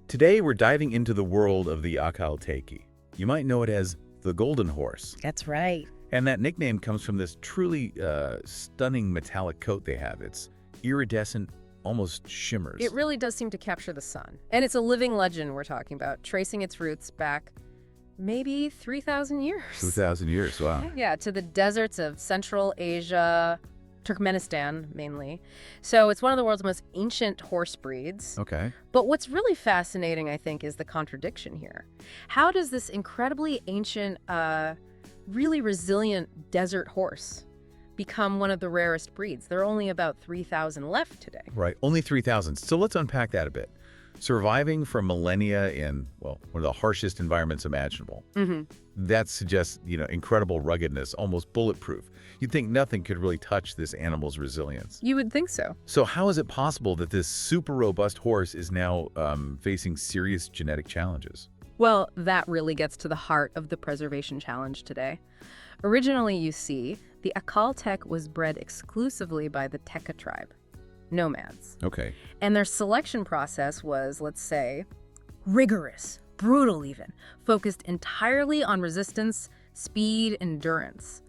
Today, we're diving into the world of the Akhal-Teke. You might know it as the golden horse. That's right. And that nickname comes from this truly stunning metallic coat they have. It's iridescent, almost shimmers. It really does seem to capture the sun. And it's a living legend we're talking about, tracing its roots back maybe 3,000 years. 2,000 years, wow. Yeah, to the deserts of Central Asia, Turkmenistan mainly. So it's one of the world's most ancient horse breeds. Okay. But what's really fascinating, I think, is the contradiction here. How does this incredibly ancient, really resilient desert horse become one of the rarest breeds? There are only about 3,000 left today. Right, only 3,000. So let's unpack that a bit. Surviving for millennia in, well, one of the harshest environments imaginable. That suggests, incredible ruggedness, almost bulletproof. You'd think nothing could really touch this animal's resilience. You would think so. So how is it possible that this super robust horse is now facing serious genetic challenges? Well, that really gets to the heart of the preservation challenge today. Originally, you see, the Akhal-Teke was bred exclusively by the Teke tribe, nomads. Okay. And their selection process was, let's say, rigorous, brutal even, focused entirely on resistance, speed, endurance.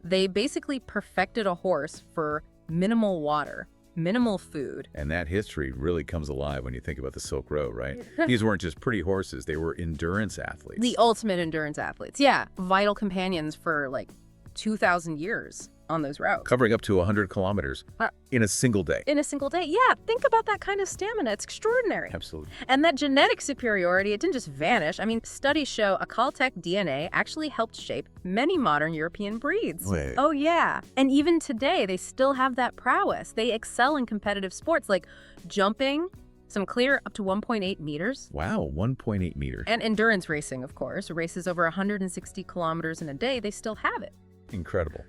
They basically perfected a horse for minimal water, minimal food. And that history really comes alive when you think about the Silk Road, right? These weren't just pretty horses, they were endurance athletes. The ultimate endurance athletes. Yeah, vital companions for like 2,000 years on those routes. Covering up to 100 kilometers in a single day. In a single day. Yeah, think about that kind of stamina. It's extraordinary. Absolutely. And that genetic superiority, it didn't just vanish. I mean, studies show Akhal-Teke DNA actually helped shape many modern European breeds. Wait. Oh, yeah. And even today, they still have that prowess. They excel in competitive sports like jumping, some clear up to 1.8 meters. Wow, 1.8 meters. And endurance racing, of course. Races over 160 kilometers in a day, they still have it. Incredible.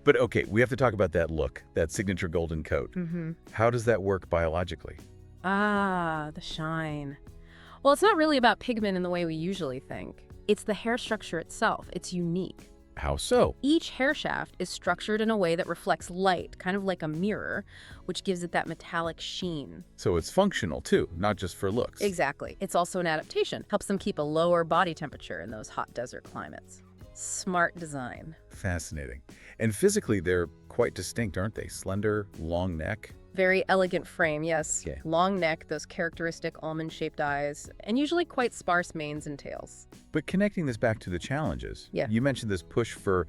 But okay, we have to talk about that look, that signature golden coat. How does that work biologically? Ah, the shine. Well, it's not really about pigment in the way we usually think. It's the hair structure itself. It's unique. How so? Each hair shaft is structured in a way that reflects light, kind of like a mirror, which gives it that metallic sheen. So it's functional too, not just for looks. Exactly. It's also an adaptation. Helps them keep a lower body temperature in those hot desert climates. Smart design. Fascinating. And physically, they're quite distinct, aren't they? Slender, long neck. Very elegant frame, yes. Okay. Long neck, those characteristic almond-shaped eyes, and usually quite sparse manes and tails. But connecting this back to the challenges, Yeah. You mentioned this push for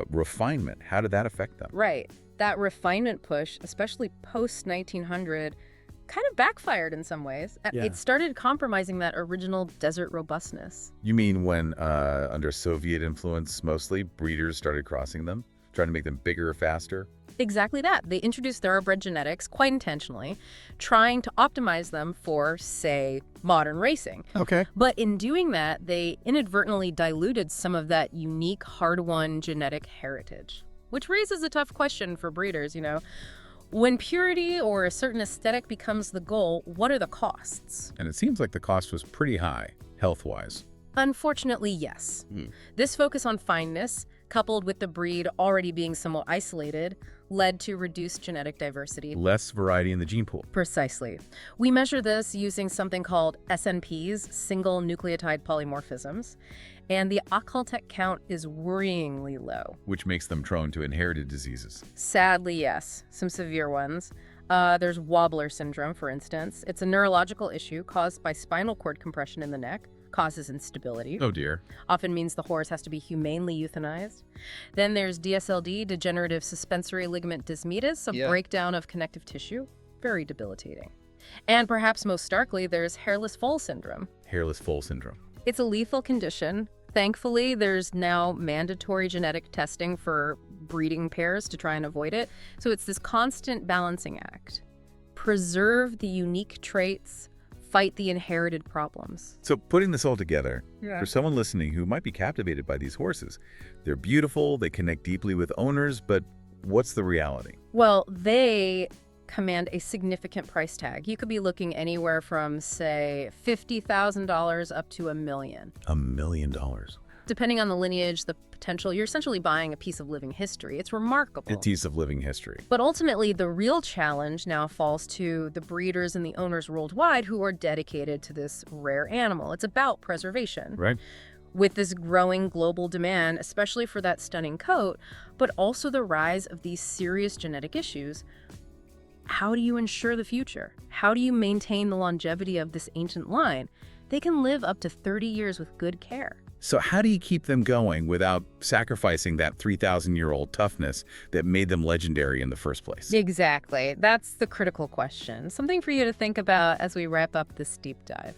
refinement. How did that affect them? Right. That refinement push, especially post-1900, kind of backfired in some ways. Yeah. It started compromising that original desert robustness. You mean when, under Soviet influence mostly, breeders started crossing them, trying to make them bigger or faster? Exactly that. They introduced thoroughbred genetics quite intentionally, trying to optimize them for, say, modern racing. Okay. But in doing that, they inadvertently diluted some of that unique, hard-won genetic heritage. Which raises a tough question for breeders, When purity or a certain aesthetic becomes the goal, what are the costs? And it seems like the cost was pretty high, health-wise. Unfortunately, yes. This focus on fineness, coupled with the breed already being somewhat isolated, led to reduced genetic diversity. Less variety in the gene pool. Precisely. We measure this using something called SNPs, single nucleotide polymorphisms, and the Akhal-Teke count is worryingly low. Which makes them prone to inherited diseases. Sadly, yes. Some severe ones. There's wobbler syndrome, for instance. It's a neurological issue caused by spinal cord compression in the neck, causes instability. Oh dear. Often means the horse has to be humanely euthanized. Then there's DSLD, degenerative suspensory ligament dismetus, a breakdown of connective tissue. Very debilitating. And perhaps most starkly, there's hairless foal syndrome. Hairless foal syndrome. It's a lethal condition. Thankfully, there's now mandatory genetic testing for breeding pairs to try and avoid it. So it's this constant balancing act. Preserve the unique traits, fight the inherited problems. So putting this all together, for someone listening who might be captivated by these horses, they're beautiful, they connect deeply with owners, but what's the reality? Well, they command a significant price tag. You could be looking anywhere from, say, $50,000 up to $1 million. $1 million. Depending on the lineage, the potential, you're essentially buying a piece of living history. It's remarkable. A piece of living history. But ultimately, the real challenge now falls to the breeders and the owners worldwide who are dedicated to this rare animal. It's about preservation. Right. With this growing global demand, especially for that stunning coat, but also the rise of these serious genetic issues. How do you ensure the future? How do you maintain the longevity of this ancient line? They can live up to 30 years with good care. So how do you keep them going without sacrificing that 3,000-year-old toughness that made them legendary in the first place? Exactly. That's the critical question. Something for you to think about as we wrap up this deep dive.